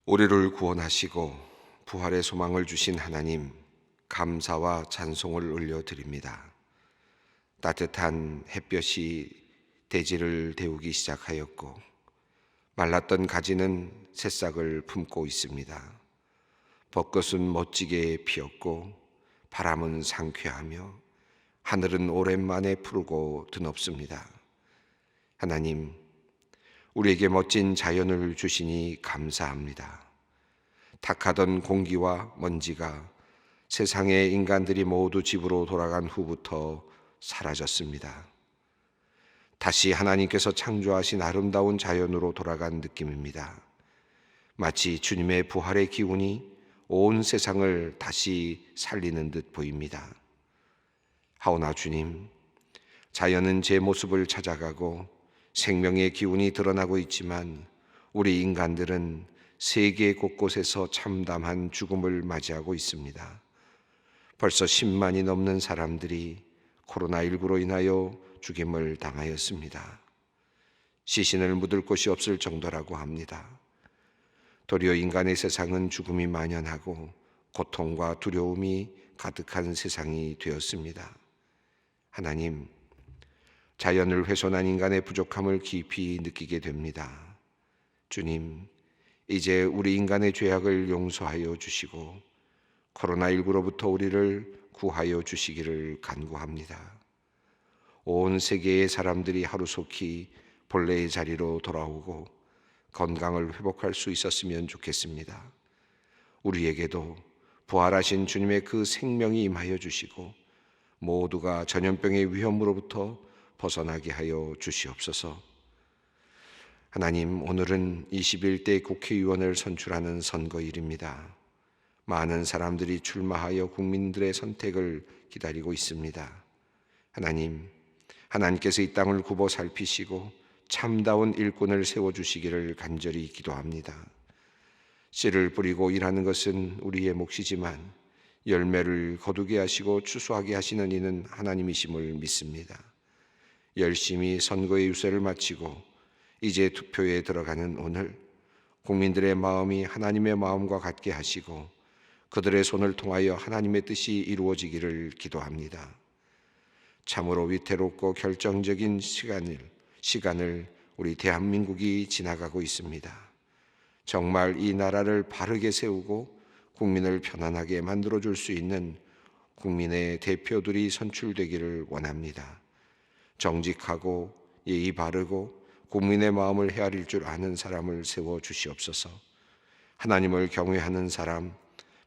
우리를 구원하시고 부활의 소망을 주신 하나님, 감사와 찬송을 올려드립니다. 따뜻한 햇볕이 대지를 데우기 시작하였고 말랐던 가지는 새싹을 품고 있습니다. 벚꽃은 멋지게 피었고 바람은 상쾌하며 하늘은 오랜만에 푸르고 드높습니다. 하나님, 우리에게 멋진 자연을 주시니 감사합니다. 탁하던 공기와 먼지가 세상의 인간들이 모두 집으로 돌아간 후부터 사라졌습니다. 다시 하나님께서 창조하신 아름다운 자연으로 돌아간 느낌입니다. 마치 주님의 부활의 기운이 온 세상을 다시 살리는 듯 보입니다. 하오나 주님, 자연은 제 모습을 찾아가고 생명의 기운이 드러나고 있지만 우리 인간들은 세계 곳곳에서 참담한 죽음을 맞이하고 있습니다. 벌써 10만이 넘는 사람들이 코로나19로 인하여 죽임을 당하였습니다. 시신을 묻을 곳이 없을 정도라고 합니다. 도리어 인간의 세상은 죽음이 만연하고 고통과 두려움이 가득한 세상이 되었습니다. 하나님, 자연을 훼손한 인간의 부족함을 깊이 느끼게 됩니다. 주님, 이제 우리 인간의 죄악을 용서하여 주시고 코로나19로부터 우리를 구하여 주시기를 간구합니다. 온 세계의 사람들이 하루속히 본래의 자리로 돌아오고 건강을 회복할 수 있었으면 좋겠습니다. 우리에게도 부활하신 주님의 그 생명이 임하여 주시고 모두가 전염병의 위험으로부터 벗어나게 하여 주시옵소서. 하나님, 오늘은 21대 국회의원을 선출하는 선거일입니다. 많은 사람들이 출마하여 국민들의 선택을 기다리고 있습니다. 하나님, 하나님께서 이 땅을 굽어 살피시고 참다운 일꾼을 세워주시기를 간절히 기도합니다. 씨를 뿌리고 일하는 것은 우리의 몫이지만 열매를 거두게 하시고 추수하게 하시는 이는 하나님이심을 믿습니다. 열심히 선거의 유세를 마치고 이제 투표에 들어가는 오늘, 국민들의 마음이 하나님의 마음과 같게 하시고 그들의 손을 통하여 하나님의 뜻이 이루어지기를 기도합니다. 참으로 위태롭고 결정적인 시간을 우리 대한민국이 지나가고 있습니다. 정말 이 나라를 바르게 세우고 국민을 편안하게 만들어줄 수 있는 국민의 대표들이 선출되기를 원합니다. 정직하고 예의 바르고 국민의 마음을 헤아릴 줄 아는 사람을 세워 주시옵소서. 하나님을 경외하는 사람,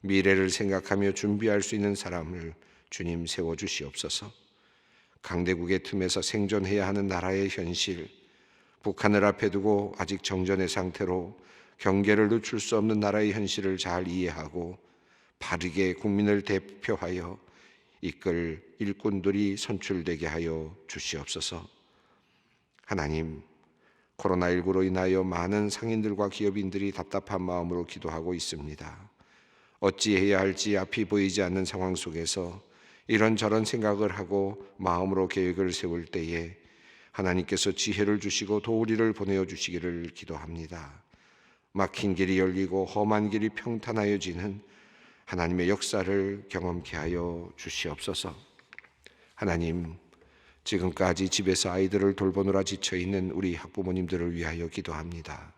미래를 생각하며 준비할 수 있는 사람을 주님 세워 주시옵소서. 강대국의 틈에서 생존해야 하는 나라의 현실, 북한을 앞에 두고 아직 정전의 상태로 경계를 늦출 수 없는 나라의 현실을 잘 이해하고 바르게 국민을 대표하여 이끌 일꾼들이 선출되게 하여 주시옵소서. 하나님, 코로나19로 인하여 많은 상인들과 기업인들이 답답한 마음으로 기도하고 있습니다. 어찌해야 할지 앞이 보이지 않는 상황 속에서 이런저런 생각을 하고 마음으로 계획을 세울 때에 하나님께서 지혜를 주시고 도우리를 보내어 주시기를 기도합니다. 막힌 길이 열리고 험한 길이 평탄하여지는 하나님의 역사를 경험케 하여 주시옵소서. 하나님, 지금까지 집에서 아이들을 돌보느라 지쳐있는 우리 학부모님들을 위하여 기도합니다.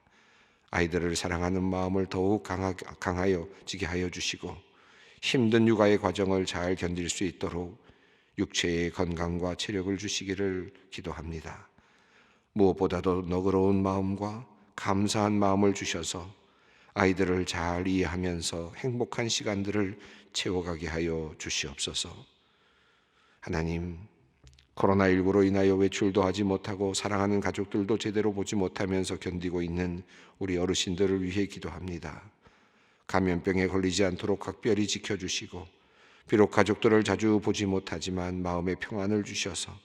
아이들을 사랑하는 마음을 더욱 강하여지게 하여 주시고 힘든 육아의 과정을 잘 견딜 수 있도록 육체의 건강과 체력을 주시기를 기도합니다. 무엇보다도 너그러운 마음과 감사한 마음을 주셔서 아이들을 잘 이해하면서 행복한 시간들을 채워가게 하여 주시옵소서. 하나님, 코로나19로 인하여 외출도 하지 못하고 사랑하는 가족들도 제대로 보지 못하면서 견디고 있는 우리 어르신들을 위해 기도합니다. 감염병에 걸리지 않도록 각별히 지켜주시고 비록 가족들을 자주 보지 못하지만 마음의 평안을 주셔서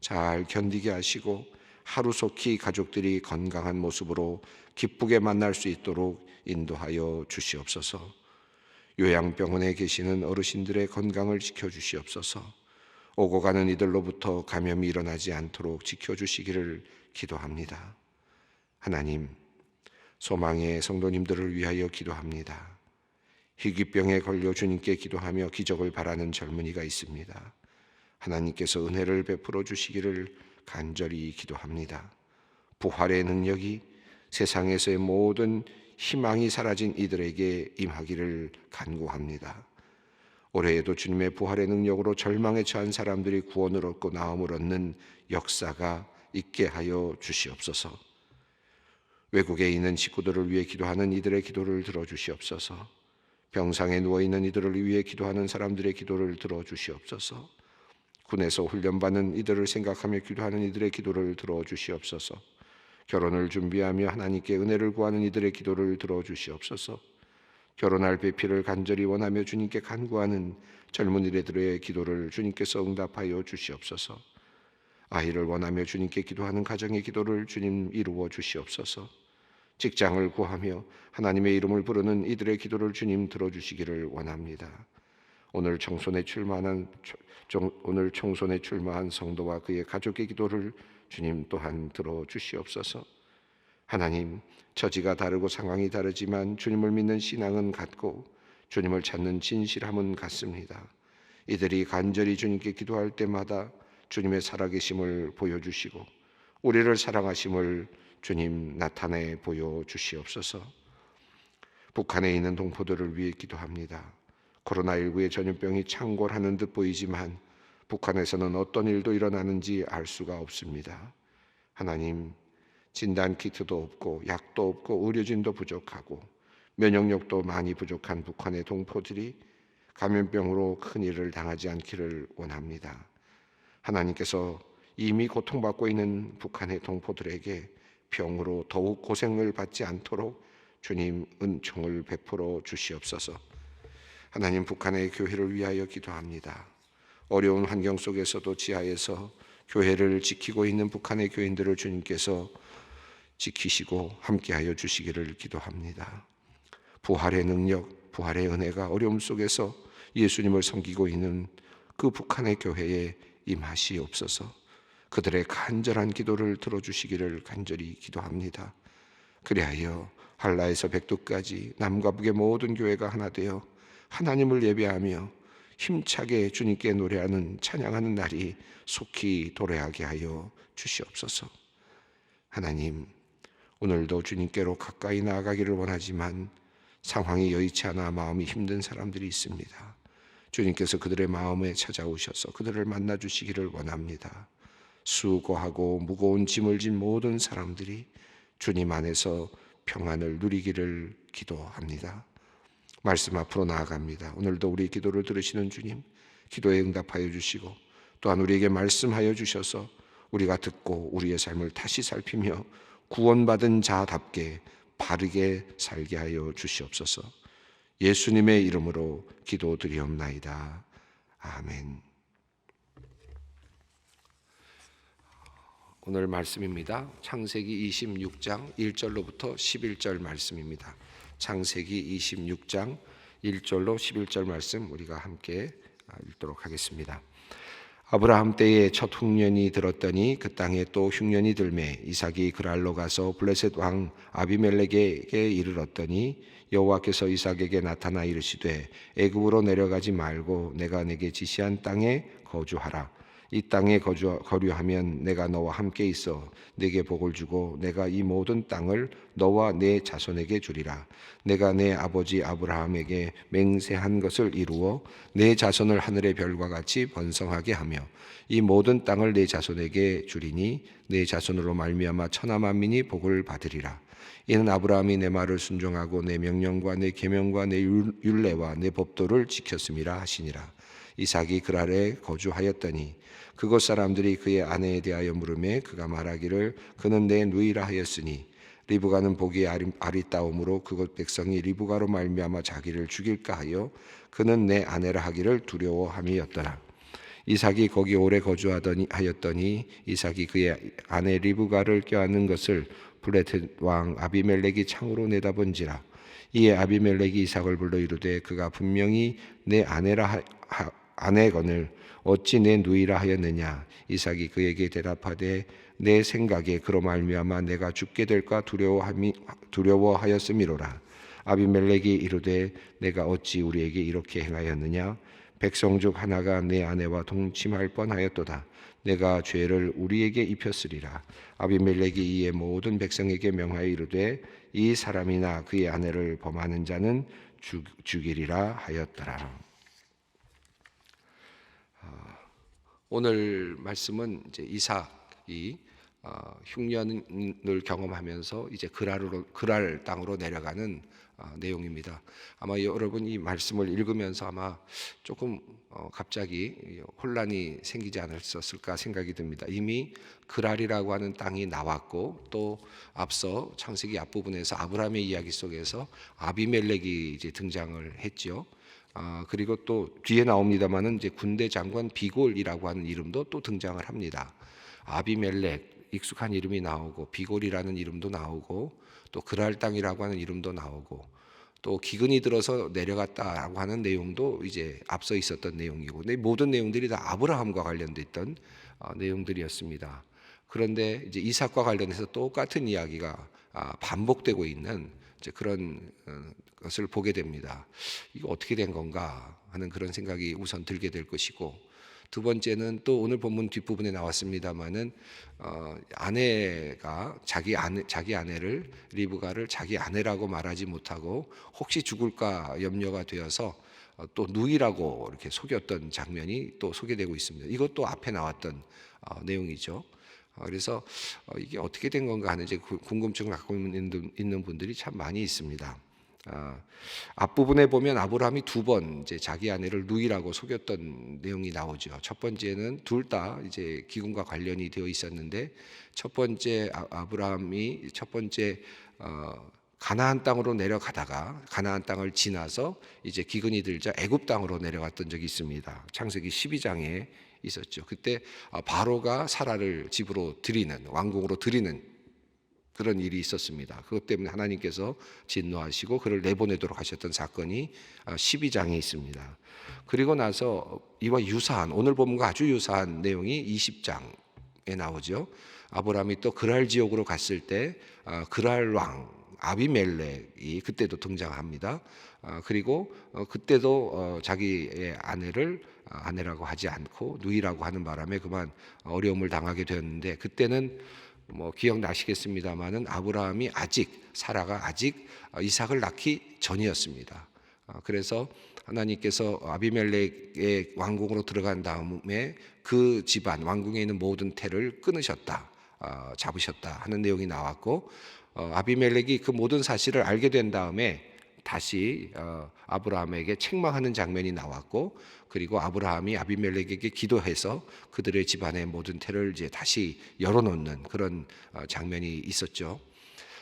잘 견디게 하시고 하루속히 가족들이 건강한 모습으로 기쁘게 만날 수 있도록 인도하여 주시옵소서. 요양병원에 계시는 어르신들의 건강을 지켜주시옵소서. 오고 가는 이들로부터 감염이 일어나지 않도록 지켜주시기를 기도합니다. 하나님, 소망의 성도님들을 위하여 기도합니다. 희귀병에 걸려 주님께 기도하며 기적을 바라는 젊은이가 있습니다. 하나님께서 은혜를 베풀어 주시기를 간절히 기도합니다. 부활의 능력이 세상에서의 모든 희망이 사라진 이들에게 임하기를 간구합니다. 올해에도 주님의 부활의 능력으로 절망에 처한 사람들이 구원을 얻고 나음을 얻는 역사가 있게 하여 주시옵소서. 외국에 있는 식구들을 위해 기도하는 이들의 기도를 들어주시옵소서. 병상에 누워있는 이들을 위해 기도하는 사람들의 기도를 들어주시옵소서. 군에서 훈련받는 이들을 생각하며 기도하는 이들의 기도를 들어주시옵소서. 결혼을 준비하며 하나님께 은혜를 구하는 이들의 기도를 들어주시옵소서. 결혼할 배필을 간절히 원하며 주님께 간구하는 젊은이들의 기도를 주님께서 응답하여 주시옵소서. 아이를 원하며 주님께 기도하는 가정의 기도를 주님 이루어 주시옵소서. 직장을 구하며 하나님의 이름을 부르는 이들의 기도를 주님 들어주시기를 원합니다. 오늘 총선에 출마한 성도와 그의 가족의 기도를 주님 또한 들어주시옵소서. 하나님, 처지가 다르고 상황이 다르지만 주님을 믿는 신앙은 같고 주님을 찾는 진실함은 같습니다. 이들이 간절히 주님께 기도할 때마다 주님의 살아계심을 보여주시고 우리를 사랑하심을 주님 나타내 보여주시옵소서. 북한에 있는 동포들을 위해 기도합니다. 코로나19의 전염병이 창궐하는 듯 보이지만 북한에서는 어떤 일도 일어나는지 알 수가 없습니다. 하나님, 진단키트도 없고 약도 없고 의료진도 부족하고 면역력도 많이 부족한 북한의 동포들이 감염병으로 큰일을 당하지 않기를 원합니다. 하나님께서 이미 고통받고 있는 북한의 동포들에게 병으로 더욱 고생을 받지 않도록 주님 은총을 베풀어 주시옵소서. 하나님, 북한의 교회를 위하여 기도합니다. 어려운 환경 속에서도 지하에서 교회를 지키고 있는 북한의 교인들을 주님께서 지키시고 함께하여 주시기를 기도합니다. 부활의 능력, 부활의 은혜가 어려움 속에서 예수님을 섬기고 있는 그 북한의 교회에 임하시옵소서. 그들의 간절한 기도를 들어주시기를 간절히 기도합니다. 그리하여 한라에서 백두까지 남과 북의 모든 교회가 하나 되어 하나님을 예배하며 힘차게 주님께 노래하는 찬양하는 날이 속히 도래하게 하여 주시옵소서. 하나님, 오늘도 주님께로 가까이 나아가기를 원하지만 상황이 여의치 않아 마음이 힘든 사람들이 있습니다. 주님께서 그들의 마음에 찾아오셔서 그들을 만나 주시기를 원합니다. 수고하고 무거운 짐을 진 모든 사람들이 주님 안에서 평안을 누리기를 기도합니다. 말씀 앞으로 나아갑니다. 오늘도 우리 기도를 들으시는 주님, 기도에 응답하여 주시고 또한 우리에게 말씀하여 주셔서 우리가 듣고 우리의 삶을 다시 살피며 구원받은 자답게 바르게 살게 하여 주시옵소서. 예수님의 이름으로 기도드리옵나이다. 아멘. 오늘 말씀입니다. 창세기 26장 1절로부터 11절 말씀입니다. 창세기 26장 1절로 11절 말씀 우리가 함께 읽도록 하겠습니다. 아브라함 때에 첫 흉년이 들었더니 그 땅에 또 흉년이 들매 이삭이 그랄로 가서 블레셋 왕 아비멜렉에게 이르렀더니 여호와께서 이삭에게 나타나 이르시되 애굽으로 내려가지 말고 내가 내게 지시한 땅에 거주하라. 이 땅에 거류하면 내가 너와 함께 있어 내게 복을 주고 내가 이 모든 땅을 너와 내 자손에게 주리라. 내가 내 아버지 아브라함에게 맹세한 것을 이루어 내 자손을 하늘의 별과 같이 번성하게 하며 이 모든 땅을 내 자손에게 주리니 내 자손으로 말미암아 천하 만민이 복을 받으리라. 이는 아브라함이 내 말을 순종하고 내 명령과 내 계명과 내 율례와 내 법도를 지켰음이라 하시니라. 이삭이 그랄에 거주하였더니 그곳 사람들이 그의 아내에 대하여 물으매 그가 말하기를 그는 내 누이라 하였으니 리브가는 보기에 아리따움으로 그곳 백성이 리브가로 말미암아 자기를 죽일까 하여 그는 내 아내라 하기를 두려워함이었더라. 이삭이 거기 오래 거주하였더니 이삭이 그의 아내 리브가를 껴안는 것을 블레셋 왕 아비멜렉이 창으로 내다본지라. 이에 아비멜렉이 이삭을 불러 이르되 그가 분명히 내 아내거늘 어찌 내 누이라 하였느냐? 이삭이 그에게 대답하되 내 생각에 그로 말미암아 내가 죽게 될까 두려워하였음이로라. 아비멜렉이 이르되 내가 어찌 우리에게 이렇게 행하였느냐? 백성 중 하나가 내 아내와 동침할 뻔하였도다. 내가 죄를 우리에게 입혔으리라. 아비멜렉이 이에 모든 백성에게 명하여 이르되 이 사람이나 그의 아내를 범하는 자는 죽이리라 하였더라. 오늘 말씀은 이제 이삭이 흉년을 경험하면서 이제 그랄 땅으로 내려가는 내용입니다. 아마 여러분 이 말씀을 읽으면서 아마 조금 갑자기 혼란이 생기지 않았을까 생각이 듭니다. 이미 그랄이라고 하는 땅이 나왔고 또 앞서 창세기 앞부분에서 아브라함의 이야기 속에서 아비멜렉이 이제 등장을 했죠. 그리고 또 뒤에 나옵니다만은 이제 군대 장관 비골이라고 하는 이름도 또 등장을 합니다. 아비멜렉 익숙한 이름이 나오고 비골이라는 이름도 나오고 또 그랄 땅이라고 하는 이름도 나오고 또 기근이 들어서 내려갔다라고 하는 내용도 이제 앞서 있었던 내용이고, 근데 모든 내용들이 다 아브라함과 관련됐던 내용들이었습니다. 그런데 이제 이삭과 관련해서 똑같은 이야기가 반복되고 있는 이제 그런 것을 보게 됩니다. 이거 어떻게 된 건가 하는 그런 생각이 우선 들게 될 것이고, 두 번째는 또 오늘 본문 뒷부분에 나왔습니다마는 아내가 자기 아내를 리브가를 자기 아내라고 말하지 못하고 혹시 죽을까 염려가 되어서 또 누이라고 이렇게 속였던 장면이 또 소개되고 있습니다. 이것도 앞에 나왔던 내용이죠. 그래서 이게 어떻게 된 건가 하는 이제 궁금증을 갖고 있는 분들이 참 많이 있습니다. 앞부분에 보면 아브라함이 두 번 이제 자기 아내를 누이라고 속였던 내용이 나오죠. 첫 번째는 둘 다 이제 기근과 관련이 되어 있었는데, 첫 번째 아브라함이 첫 번째 가나안 땅으로 내려가다가 가나안 땅을 지나서 이제 기근이 들자 애굽 땅으로 내려갔던 적이 있습니다. 창세기 12장에 있었죠. 그때 바로가 사라를 집으로 들이는, 왕궁으로 들이는 그런 일이 있었습니다. 그것 때문에 하나님께서 진노하시고 그를 내보내도록 하셨던 사건이 12장에 있습니다. 그리고 나서 이와 유사한, 오늘 본문과 아주 유사한 내용이 20장에 나오죠. 아브라함이 또 그랄 지역으로 갔을 때 그랄 왕 아비멜렉이 그때도 등장합니다. 그리고 그때도 자기의 아내를 아내라고 하지 않고 누이라고 하는 바람에 그만 어려움을 당하게 되었는데, 그때는 뭐 기억나시겠습니다마는 아브라함이 사라가 아직 이삭을 낳기 전이었습니다. 그래서 하나님께서 아비멜렉의 왕궁으로 들어간 다음에 그 집안 왕궁에 있는 모든 태를 끊으셨다, 잡으셨다 하는 내용이 나왔고, 아비멜렉이 그 모든 사실을 알게 된 다음에 다시 아브라함에게 책망하는 장면이 나왔고, 그리고 아브라함이 아비멜렉에게 기도해서 그들의 집안의 모든 태를 이제 다시 열어놓는 그런 장면이 있었죠.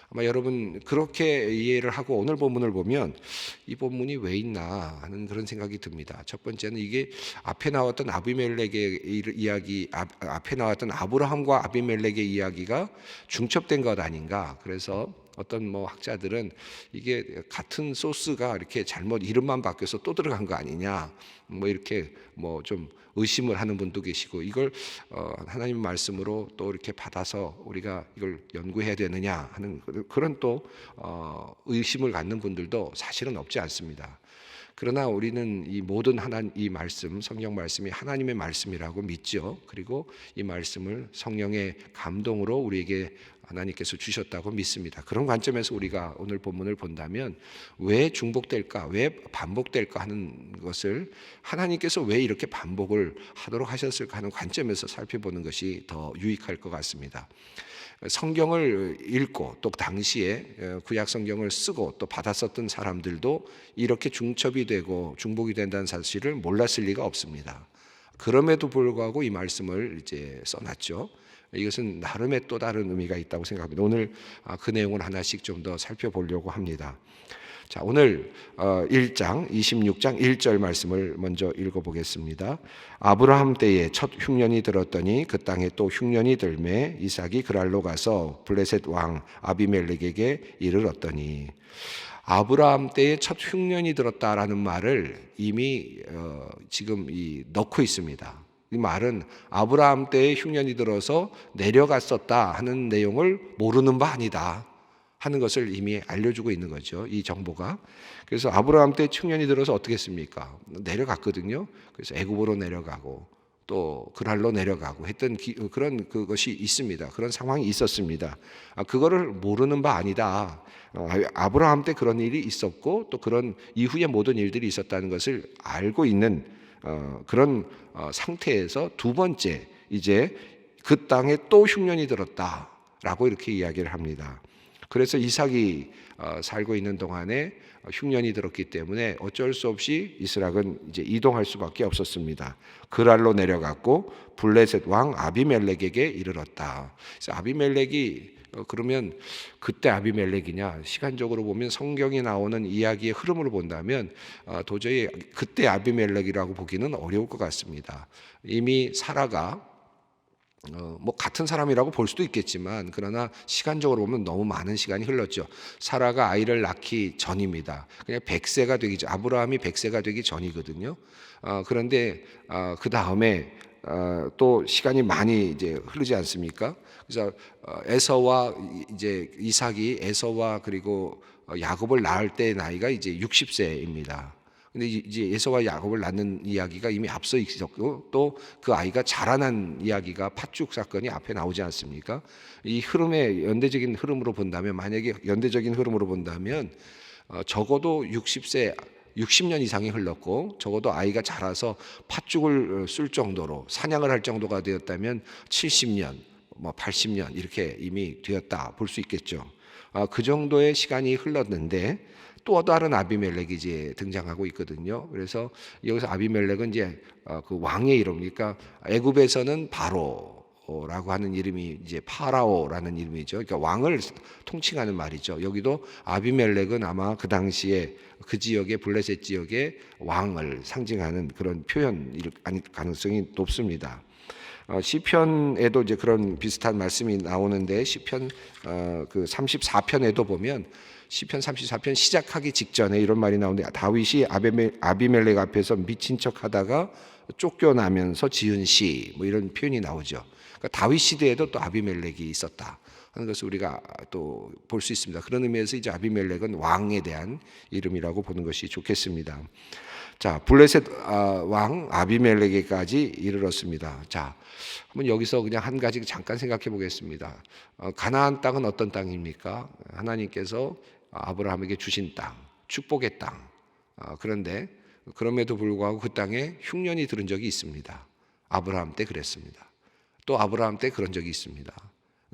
아마 여러분 그렇게 이해를 하고 오늘 본문을 보면 이 본문이 왜 있나 하는 그런 생각이 듭니다. 첫 번째는 이게 앞에 나왔던 아비멜렉의 이야기, 앞에 나왔던 아브라함과 아비멜렉의 이야기가 중첩된 것 아닌가. 그래서 어떤 뭐 학자들은 이게 같은 소스가 이렇게 잘못 이름만 바뀌어서 또 들어간 거 아니냐, 뭐 이렇게 뭐 좀 의심을 하는 분도 계시고, 이걸 하나님 말씀으로 또 이렇게 받아서 우리가 이걸 연구해야 되느냐 하는 그런 또 의심을 갖는 분들도 사실은 없지 않습니다. 그러나 우리는 이 모든 이 말씀, 성경 말씀이 하나님의 말씀이라고 믿죠. 그리고 이 말씀을 성령의 감동으로 우리에게 하나님께서 주셨다고 믿습니다. 그런 관점에서 우리가 오늘 본문을 본다면 왜 중복될까, 왜 반복될까 하는 것을, 하나님께서 왜 이렇게 반복을 하도록 하셨을까 하는 관점에서 살펴보는 것이 더 유익할 것 같습니다. 성경을 읽고 또 당시에 구약 성경을 쓰고 또 받았었던 사람들도 이렇게 중첩이 되고 중복이 된다는 사실을 몰랐을 리가 없습니다. 그럼에도 불구하고 이 말씀을 이제 써놨죠. 이것은 나름의 또 다른 의미가 있다고 생각합니다. 오늘 그 내용을 하나씩 좀 더 살펴보려고 합니다. 자, 오늘 1장 26장 1절 말씀을 먼저 읽어보겠습니다. 아브라함 때에 첫 흉년이 들었더니 그 땅에 또 흉년이 들매 이삭이 그랄로 가서 블레셋 왕 아비멜렉에게 이르렀더니, 아브라함 때에 첫 흉년이 들었다라는 말을 이미 지금 넣고 있습니다. 이 말은 아브라함 때에 흉년이 들어서 내려갔었다 하는 내용을 모르는 바 아니다 하는 것을 이미 알려주고 있는 거죠. 이 정보가. 그래서 아브라함 때 흉년이 들어서 어떻게 했습니까? 내려갔거든요. 그래서 애굽으로 내려가고 또 그랄로 내려가고 했던 그런 그것이 있습니다. 그런 상황이 있었습니다. 그거를 모르는 바 아니다. 아브라함 때 그런 일이 있었고 또 그런 이후에 모든 일들이 있었다는 것을 알고 있는 그런 상태에서 두 번째 이제 그 땅에 또 흉년이 들었다라고 이렇게 이야기를 합니다. 그래서 이삭이 살고 있는 동안에 흉년이 들었기 때문에 어쩔 수 없이 이스락은 이제 이동할 수밖에 없었습니다. 그랄로 내려갔고 블레셋 왕 아비멜렉에게 이르렀다. 그래서 아비멜렉이 그러면 그때 아비멜렉이냐? 시간적으로 보면 성경에 나오는 이야기의 흐름으로 본다면 도저히 그때 아비멜렉이라고 보기는 어려울 것 같습니다. 이미 사라가 뭐 같은 사람이라고 볼 수도 있겠지만 그러나 시간적으로 보면 너무 많은 시간이 흘렀죠. 사라가 아이를 낳기 전입니다. 그냥 100세가 되기 전, 아브라함이 100세가 되기 전이거든요. 그런데 그 다음에 또 시간이 많이 이제 흐르지 않습니까? 그래서 에서와 이제 이삭이 에서와 그리고 야곱을 낳을 때 나이가 이제 60세입니다. 근데 이제 에서와 야곱을 낳는 이야기가 이미 앞서 있었고 또 그 아이가 자라난 이야기가 팥죽 사건이 앞에 나오지 않습니까? 이 흐름의 연대적인 흐름으로 본다면 만약에 연대적인 흐름으로 본다면 적어도 60년 이상이 흘렀고 적어도 아이가 자라서 팥죽을 쓸 정도로 사냥을 할 정도가 되었다면 70년, 뭐 80년 이렇게 이미 되었다 볼 수 있겠죠. 그 정도의 시간이 흘렀는데 또 다른 아비멜렉이 이제 등장하고 있거든요. 그래서 여기서 아비멜렉은 이제 그 왕의 이름, 그러니까 애굽에서는 바로라고 하는 이름이 이제 파라오라는 이름이죠. 그러니까 왕을 통칭하는 말이죠. 여기도 아비멜렉은 아마 그 당시에 그 지역의 블레셋 지역의 왕을 상징하는 그런 표현일 가능성이 높습니다. 시편에도 이제 그런 비슷한 말씀이 나오는데 시편 그 34편에도 보면 시편 34편 시작하기 직전에 이런 말이 나오는데 다윗이 아비멜렉 앞에서 미친 척하다가 쫓겨나면서 지은 시 뭐 이런 표현이 나오죠. 그러니까 다윗 시대에도 또 아비멜렉이 있었다 하는 것을 우리가 또 볼 수 있습니다. 그런 의미에서 이제 아비멜렉은 왕에 대한 이름이라고 보는 것이 좋겠습니다. 자, 블레셋 왕 아비멜렉에까지 이르렀습니다. 자, 한번 여기서 그냥 한 가지 잠깐 생각해 보겠습니다. 가나안 땅은 어떤 땅입니까? 하나님께서 아브라함에게 주신 땅, 축복의 땅. 그런데 그럼에도 불구하고 그 땅에 흉년이 들은 적이 있습니다. 아브라함 때 그랬습니다. 또 아브라함 때 그런 적이 있습니다.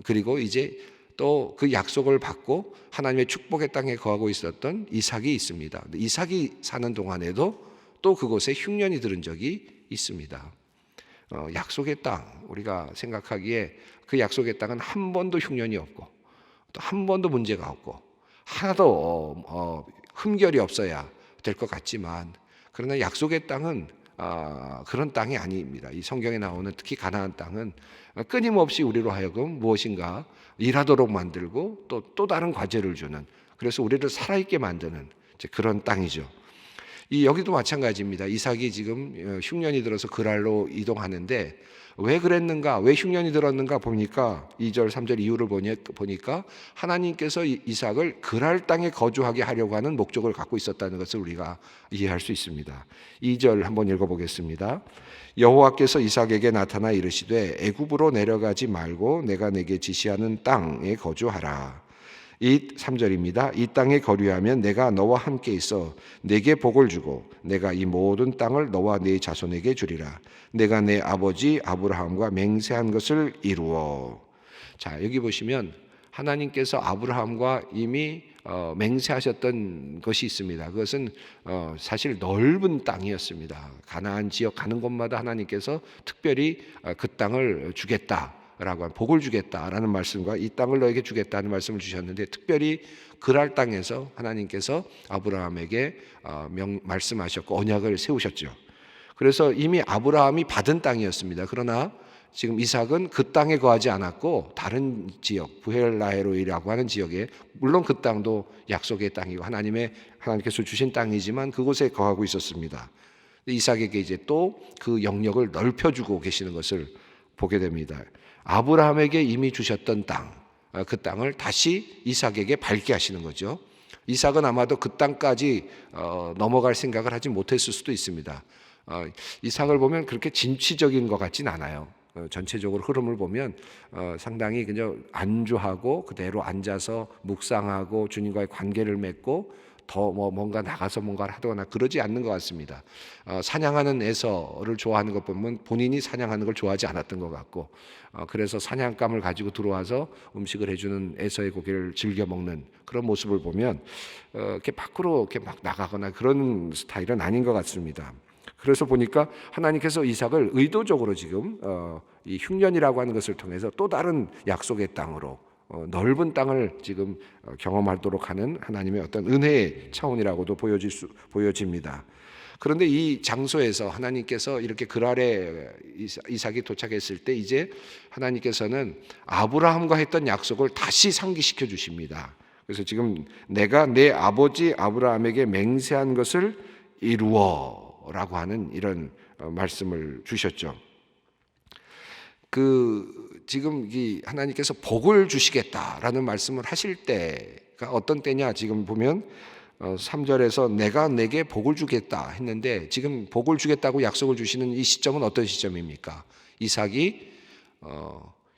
그리고 이제 또 그 약속을 받고 하나님의 축복의 땅에 거하고 있었던 이삭이 있습니다. 이삭이 사는 동안에도 또 그곳에 흉년이 들은 적이 있습니다. 약속의 땅, 우리가 생각하기에 그 약속의 땅은 한 번도 흉년이 없고 또 한 번도 문제가 없고 하나도 흠결이 없어야 될 것 같지만 그러나 약속의 땅은 그런 땅이 아닙니다. 이 성경에 나오는 특히 가나안 땅은 끊임없이 우리로 하여금 무엇인가 일하도록 만들고 또 다른 과제를 주는, 그래서 우리를 살아있게 만드는 그런 땅이죠. 여기도 마찬가지입니다. 이삭이 지금 흉년이 들어서 그랄로 이동하는데 왜 그랬는가, 왜 흉년이 들었는가 보니까 2절 3절 이유를 보니까 하나님께서 이삭을 그랄 땅에 거주하게 하려고 하는 목적을 갖고 있었다는 것을 우리가 이해할 수 있습니다. 2절 한번 읽어보겠습니다. 여호와께서 이삭에게 나타나 이르시되 애굽으로 내려가지 말고 내가 내게 지시하는 땅에 거주하라. 이 3절입니다. 이 땅에 거류하면 내가 너와 함께 있어 내게 복을 주고 내가 이 모든 땅을 너와 네 자손에게 주리라. 내가 내 아버지 아브라함과 맹세한 것을 이루어. 자, 여기 보시면 하나님께서 아브라함과 이미 맹세하셨던 것이 있습니다. 그것은 사실 넓은 땅이었습니다. 가나안 지역 가는 곳마다 하나님께서 특별히 그 땅을 주겠다 라고 복을 주겠다라는 말씀과 이 땅을 너에게 주겠다는 말씀을 주셨는데 특별히 그랄 땅에서 하나님께서 아브라함에게 말씀하셨고 언약을 세우셨죠. 그래서 이미 아브라함이 받은 땅이었습니다. 그러나 지금 이삭은 그 땅에 거하지 않았고 다른 지역 부헬라헤로이라고 하는 지역에, 물론 그 땅도 약속의 땅이고 하나님께서 주신 땅이지만 그곳에 거하고 있었습니다. 이삭에게 이제 또 그 영역을 넓혀주고 계시는 것을 보게 됩니다. 아브라함에게 이미 주셨던 땅, 그 땅을 다시 이삭에게 밝게 하시는 거죠. 이삭은 아마도 그 땅까지 넘어갈 생각을 하지 못했을 수도 있습니다. 이삭을 보면 그렇게 진취적인 것 같진 않아요. 전체적으로 흐름을 보면 상당히 그냥 안주하고 그대로 앉아서 묵상하고 주님과의 관계를 맺고 더 뭔가 나가서 뭔가를 하거나 그러지 않는 것 같습니다. 사냥하는 에서를 좋아하는 것 보면 본인이 사냥하는 걸 좋아하지 않았던 것 같고, 그래서 사냥감을 가지고 들어와서 음식을 해주는 에서의 고기를 즐겨 먹는 그런 모습을 보면 이렇게 밖으로 이렇게 막 나가거나 그런 스타일은 아닌 것 같습니다. 그래서 보니까 하나님께서 이삭을 의도적으로 지금 이 흉년이라고 하는 것을 통해서 또 다른 약속의 땅으로 넓은 땅을 지금 경험하도록 하는 하나님의 어떤 은혜의 차원이라고도 보여집니다. 그런데 이 장소에서 하나님께서 이렇게 그랄에 이삭이 도착했을 때 이제 하나님께서는 아브라함과 했던 약속을 다시 상기시켜 주십니다. 그래서 지금 내가 내 아버지 아브라함에게 맹세한 것을 이루어라고 하는 이런 말씀을 주셨죠. 지금 이 하나님께서 복을 주시겠다라는 말씀을 하실 때가 어떤 때냐? 지금 보면 3절에서 내가 내게 복을 주겠다 했는데 지금 복을 주겠다고 약속을 주시는 이 시점은 어떤 시점입니까? 이삭이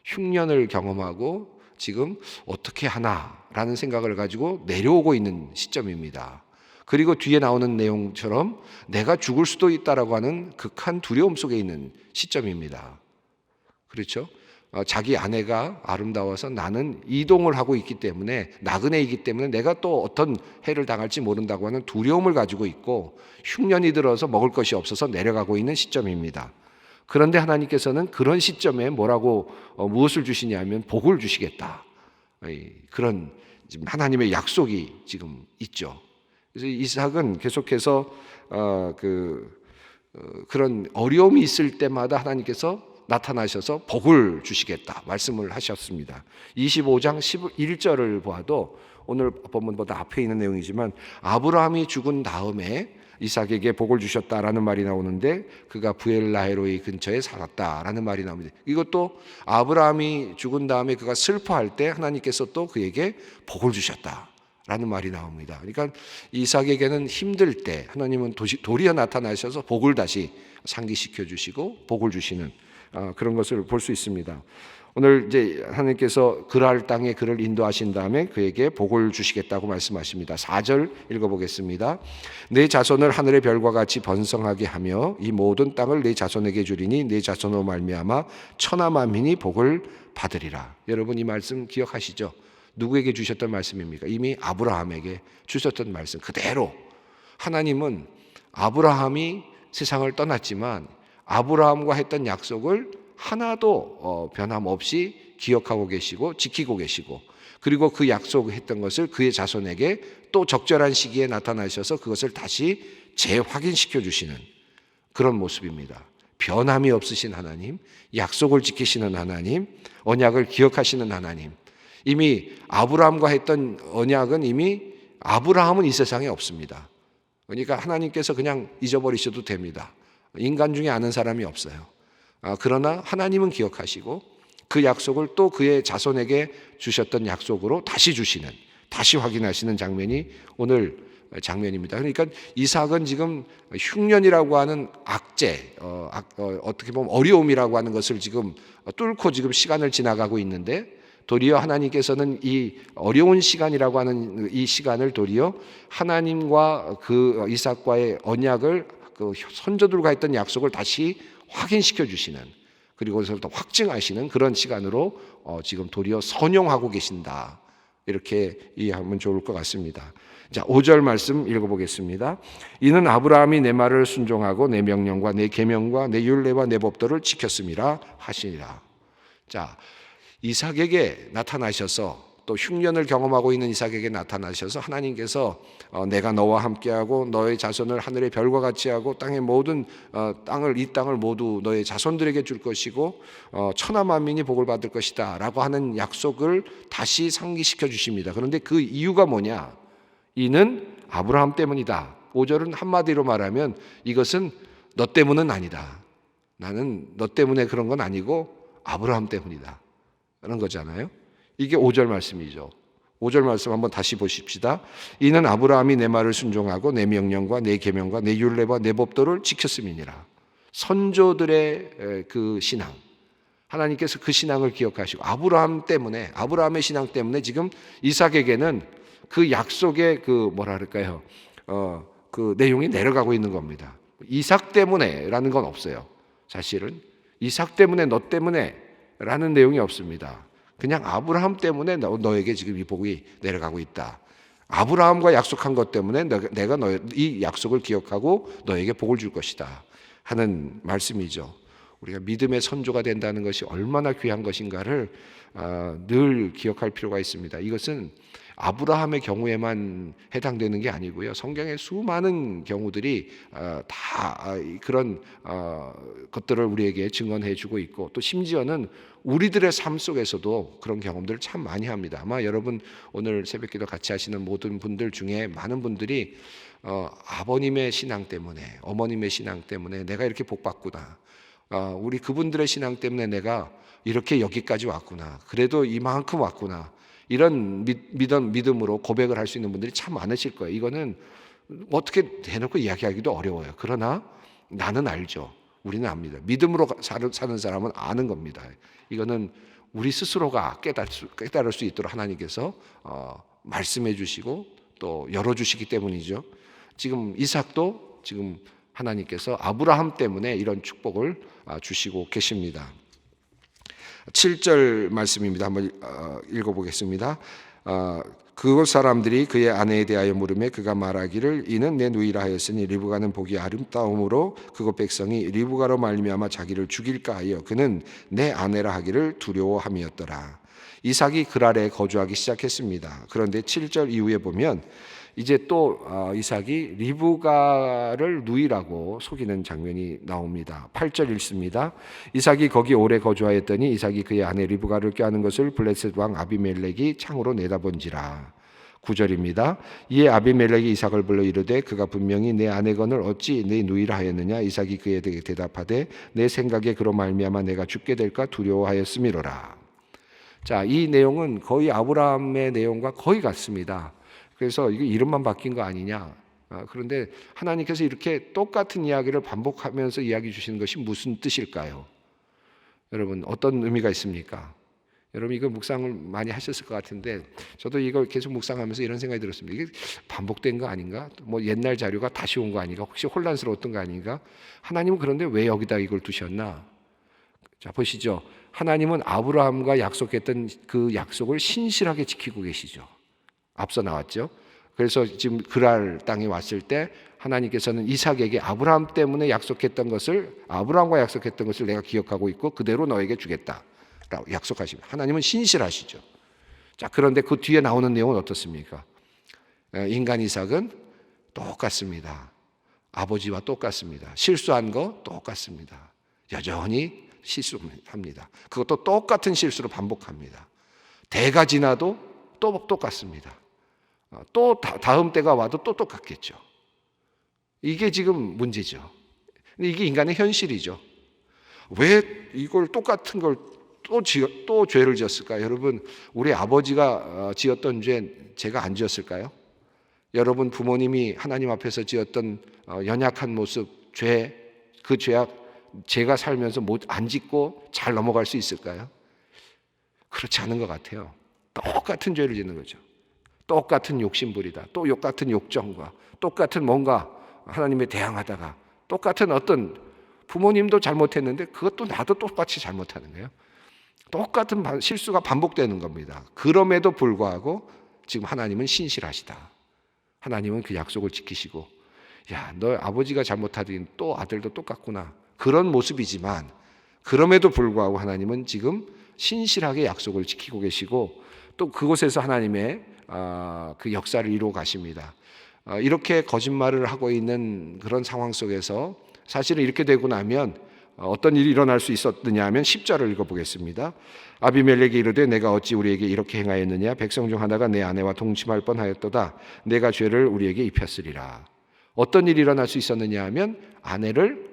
흉년을 경험하고 지금 어떻게 하나라는 생각을 가지고 내려오고 있는 시점입니다. 그리고 뒤에 나오는 내용처럼 내가 죽을 수도 있다라고 하는 극한 두려움 속에 있는 시점입니다. 그렇죠? 자기 아내가 아름다워서 나는 이동을 하고 있기 때문에 나그네이기 때문에 내가 또 어떤 해를 당할지 모른다고 하는 두려움을 가지고 있고 흉년이 들어서 먹을 것이 없어서 내려가고 있는 시점입니다. 그런데 하나님께서는 그런 시점에 무엇을 주시냐면 복을 주시겠다. 그런 지금 하나님의 약속이 지금 있죠. 그래서 이삭은 계속해서 그런 어려움이 있을 때마다 하나님께서 나타나셔서 복을 주시겠다 말씀을 하셨습니다. 25장 11절을 보아도 오늘 본문보다 앞에 있는 내용이지만 아브라함이 죽은 다음에 이삭에게 복을 주셨다라는 말이 나오는데 그가 부엘라헤로이 근처에 살았다라는 말이 나옵니다. 이것도 아브라함이 죽은 다음에 그가 슬퍼할 때 하나님께서 또 그에게 복을 주셨다라는 말이 나옵니다. 그러니까 이삭에게는 힘들 때 하나님은 도리어 나타나셔서 복을 다시 상기시켜 주시고 복을 주시는 그런 것을 볼 수 있습니다. 오늘 이제 하나님께서 그랄 땅에 그를 인도하신 다음에 그에게 복을 주시겠다고 말씀하십니다. 4절 읽어보겠습니다. 내 자손을 하늘의 별과 같이 번성하게 하며 이 모든 땅을 내 자손에게 주리니 내 자손으로 말미암아 천하 만민이 복을 받으리라. 여러분 이 말씀 기억하시죠? 누구에게 주셨던 말씀입니까? 이미 아브라함에게 주셨던 말씀 그대로 하나님은 아브라함이 세상을 떠났지만 아브라함과 했던 약속을 하나도 변함없이 기억하고 계시고 지키고 계시고 그리고 그 약속했던 것을 그의 자손에게 또 적절한 시기에 나타나셔서 그것을 다시 재확인시켜 주시는 그런 모습입니다. 변함이 없으신 하나님, 약속을 지키시는 하나님, 언약을 기억하시는 하나님. 이미 아브라함과 했던 언약은 이미 아브라함은 이 세상에 없습니다. 그러니까 하나님께서 그냥 잊어버리셔도 됩니다. 인간 중에 아는 사람이 없어요. 그러나 하나님은 기억하시고 그 약속을 또 그의 자손에게 주셨던 약속으로 다시 주시는, 다시 확인하시는 장면이 오늘 장면입니다. 그러니까 이삭은 지금 흉년이라고 하는 악재, 어떻게 보면 어려움이라고 하는 것을 지금 뚫고 지금 시간을 지나가고 있는데 도리어 하나님께서는 이 어려운 시간이라고 하는 이 시간을 도리어 하나님과 그 이삭과의 언약을 그 선조들과 했던 약속을 다시 확인시켜 주시는 그리고 그것을 또 확증하시는 그런 시간으로 지금 도리어 선용하고 계신다. 이렇게 이해하면 좋을 것 같습니다. 자, 5절 말씀 읽어보겠습니다. 이는 아브라함이 내 말을 순종하고 내 명령과 내 계명과 내 율례와 내 법도를 지켰음이라 하시니라. 자, 이삭에게 나타나셔서 또 흉년을 경험하고 있는 이삭에게 나타나셔서 하나님께서 내가 너와 함께하고 너의 자손을 하늘의 별과 같이 하고 땅의 모든 이 땅을 모두 너의 자손들에게 줄 것이고 천하 만민이 복을 받을 것이다 라고 하는 약속을 다시 상기시켜 주십니다. 그런데 그 이유가 뭐냐? 이는 아브라함 때문이다. 5절은 한마디로 말하면 이것은 너 때문은 아니다. 나는 너 때문에 그런 건 아니고 아브라함 때문이다. 그런 거잖아요. 이게 5절 말씀이죠. 5절 말씀 한번 다시 보십시다. 이는 아브라함이 내 말을 순종하고 내 명령과 내 계명과 내 율례와 내 법도를 지켰음이니라. 선조들의 그 신앙, 하나님께서 그 신앙을 기억하시고 아브라함 때문에, 아브라함의 신앙 때문에 지금 이삭에게는 그 약속의 그 뭐라 그럴까요? 그 내용이 내려가고 있는 겁니다. 이삭 때문에라는 건 없어요. 사실은 이삭 때문에, 너 때문에라는 내용이 없습니다. 그냥 아브라함 때문에 너에게 지금 이 복이 내려가고 있다. 아브라함과 약속한 것 때문에 내가 이 약속을 기억하고 너에게 복을 줄 것이다 하는 말씀이죠. 우리가 믿음의 선조가 된다는 것이 얼마나 귀한 것인가를 늘 기억할 필요가 있습니다. 이것은 아브라함의 경우에만 해당되는 게 아니고요. 성경의 수많은 경우들이 다 그런 것들을 우리에게 증언해 주고 있고, 또 심지어는 우리들의 삶 속에서도 그런 경험들을 참 많이 합니다. 아마 여러분 오늘 새벽기도 같이 하시는 모든 분들 중에 많은 분들이 아버님의 신앙 때문에, 어머님의 신앙 때문에 내가 이렇게 복받구나, 우리 그분들의 신앙 때문에 내가 이렇게 여기까지 왔구나, 그래도 이만큼 왔구나, 이런 믿음으로 고백을 할 수 있는 분들이 참 많으실 거예요. 이거는 어떻게 대놓고 이야기하기도 어려워요. 그러나 나는 알죠. 우리는 압니다. 믿음으로 사는 사람은 아는 겁니다. 이거는 우리 스스로가 깨달을 수 있도록 하나님께서 말씀해 주시고 또 열어주시기 때문이죠. 지금 이삭도 지금 하나님께서 아브라함 때문에 이런 축복을 주시고 계십니다. 7절 말씀입니다. 한번 읽어보겠습니다. 그곳 사람들이 그의 아내에 대하여 물으매 그가 말하기를 이는 내 누이라 하였으니 리브가는 보기 아름다움으로 그곳 백성이 리브가로 말미암아 자기를 죽일까 하여 그는 내 아내라 하기를 두려워함이었더라. 이삭이 그랄에 거주하기 시작했습니다. 그런데 7절 이후에 보면 이제 또 이삭이 리브가를 누이라고 속이는 장면이 나옵니다. 8절 읽습니다. 이삭이 거기 오래 거주하였더니 이삭이 그의 아내 리브가를 꾀하는 것을 블레셋 왕 아비멜렉이 창으로 내다본지라. 9절입니다. 이에 아비멜렉이 이삭을 불러 이르되 그가 분명히 내 아내건을 어찌 내 누이라 하였느냐. 이삭이 그에 대답하되 내 생각에 그로 말미암아 내가 죽게 될까 두려워하였음이로라. 자, 이 내용은 거의 아브라함의 내용과 거의 같습니다. 그래서 이게 이름만 바뀐 거 아니냐. 그런데 하나님께서 이렇게 똑같은 이야기를 반복하면서 이야기 주시는 것이 무슨 뜻일까요? 여러분 어떤 의미가 있습니까? 여러분 이거 묵상을 많이 하셨을 것 같은데 저도 이걸 계속 묵상하면서 이런 생각이 들었습니다. 이게 반복된 거 아닌가? 뭐 옛날 자료가 다시 온 거 아닌가? 혹시 혼란스러웠던 거 아닌가? 하나님은 그런데 왜 여기다 이걸 두셨나? 자, 보시죠. 하나님은 아브라함과 약속했던 그 약속을 신실하게 지키고 계시죠. 앞서 나왔죠. 그래서 지금 그랄 땅에 왔을 때 하나님께서는 이삭에게 아브라함 때문에 약속했던 것을, 아브라함과 약속했던 것을 내가 기억하고 있고 그대로 너에게 주겠다라고 약속하십니다. 하나님은 신실하시죠. 자, 그런데 그 뒤에 나오는 내용은 어떻습니까? 인간 이삭은 똑같습니다. 아버지와 똑같습니다. 실수한 거 똑같습니다. 여전히 실수합니다. 그것도 똑같은 실수로 반복합니다. 대가 지나도 또 똑같습니다. 또 다음 때가 와도 또 똑같겠죠. 이게 지금 문제죠. 이게 인간의 현실이죠. 왜 이걸 똑같은 걸 또 죄를 지었을까요? 여러분, 우리 아버지가 지었던 죄 제가 안 지었을까요? 여러분 부모님이 하나님 앞에서 지었던 연약한 모습, 죄, 그 죄악 제가 살면서 안 짓고 잘 넘어갈 수 있을까요? 그렇지 않은 것 같아요. 똑같은 죄를 짓는 거죠. 똑같은 욕심부리다. 또 똑같은 욕정과 똑같은 뭔가 하나님에 대항하다가 똑같은 어떤 부모님도 잘못했는데 그것도 나도 똑같이 잘못하는 거예요. 똑같은 실수가 반복되는 겁니다. 그럼에도 불구하고 지금 하나님은 신실하시다. 하나님은 그 약속을 지키시고 야, 너 아버지가 잘못하더니 또 아들도 똑같구나. 그런 모습이지만 그럼에도 불구하고 하나님은 지금 신실하게 약속을 지키고 계시고 또 그곳에서 하나님의 그 역사를 이루어 가십니다. 이렇게 거짓말을 하고 있는 그런 상황 속에서 사실은 이렇게 되고 나면 어떤 일이 일어날 수 있었느냐 하면 10절을 읽어보겠습니다. 아비멜렉이 이르되 내가 어찌 우리에게 이렇게 행하였느냐. 백성 중 하나가 내 아내와 동침할 뻔하였도다. 내가 죄를 우리에게 입혔으리라. 어떤 일이 일어날 수 있었느냐 하면 아내를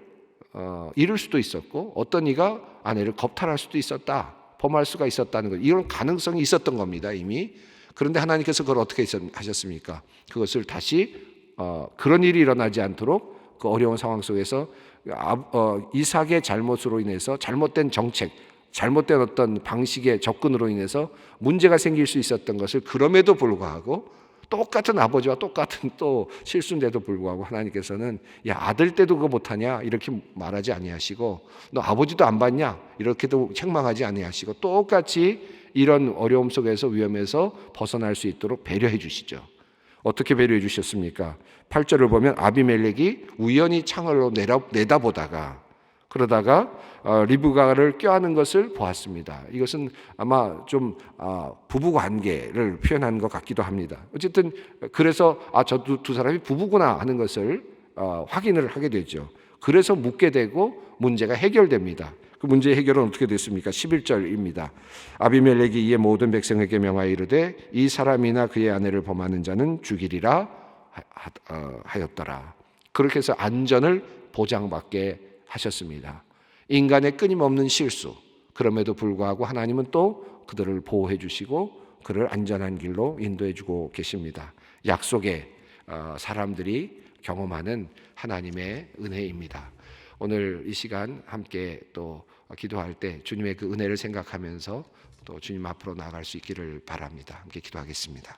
잃을 수도 있었고 어떤 이가 아내를 겁탈할 수도 있었다. 범할 수가 있었다는 것. 이런 가능성이 있었던 겁니다, 이미. 그런데 하나님께서 그걸 어떻게 하셨습니까? 그것을 다시 그런 일이 일어나지 않도록 그 어려운 상황 속에서 이삭의 잘못으로 인해서 잘못된 정책, 잘못된 어떤 방식의 접근으로 인해서 문제가 생길 수 있었던 것을 그럼에도 불구하고 똑같은 아버지와 똑같은 또 실수인데도 불구하고 하나님께서는 야 아들 때도 그거 못하냐 이렇게 말하지 아니하시고 너 아버지도 안 봤냐 이렇게도 책망하지 아니하시고 똑같이 이런 어려움 속에서 위험에서 벗어날 수 있도록 배려해 주시죠. 어떻게 배려해 주셨습니까? 8절을 보면 아비멜렉이 우연히 창으로 내다보다가 그러다가 리브가를 껴안은 것을 보았습니다. 이것은 아마 좀 부부 관계를 표현한 것 같기도 합니다. 어쨌든 그래서 저 두 사람이 부부구나 하는 것을 확인을 하게 되죠. 그래서 묻게 되고 문제가 해결됩니다. 그 문제의 해결은 어떻게 됐습니까? 11절입니다. 아비멜렉이 이에 모든 백성에게 명하여 이르되 이 사람이나 그의 아내를 범하는 자는 죽이리라 하였더라. 그렇게 해서 안전을 보장받게 하셨습니다. 인간의 끊임없는 실수, 그럼에도 불구하고 하나님은 또 그들을 보호해 주시고 그를 안전한 길로 인도해 주고 계십니다. 약속의 사람들이 경험하는 하나님의 은혜입니다. 오늘 이 시간 함께 또 기도할 때 주님의 그 은혜를 생각하면서 또 주님 앞으로 나아갈 수 있기를 바랍니다. 함께 기도하겠습니다.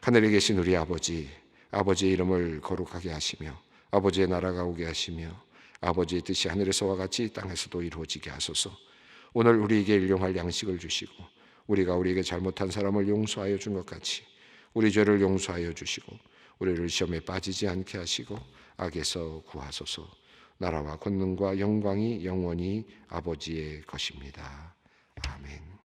하늘에 계신 우리 아버지, 아버지의 이름을 거룩하게 하시며 아버지의 나라가 오게 하시며 아버지의 뜻이 하늘에서와 같이 땅에서도 이루어지게 하소서. 오늘 우리에게 일용할 양식을 주시고 우리가 우리에게 잘못한 사람을 용서하여 준 것 같이 우리 죄를 용서하여 주시고 우리를 시험에 빠지지 않게 하시고 악에서 구하소서. 나라와 권능과 영광이 영원히 아버지의 것입니다. 아멘.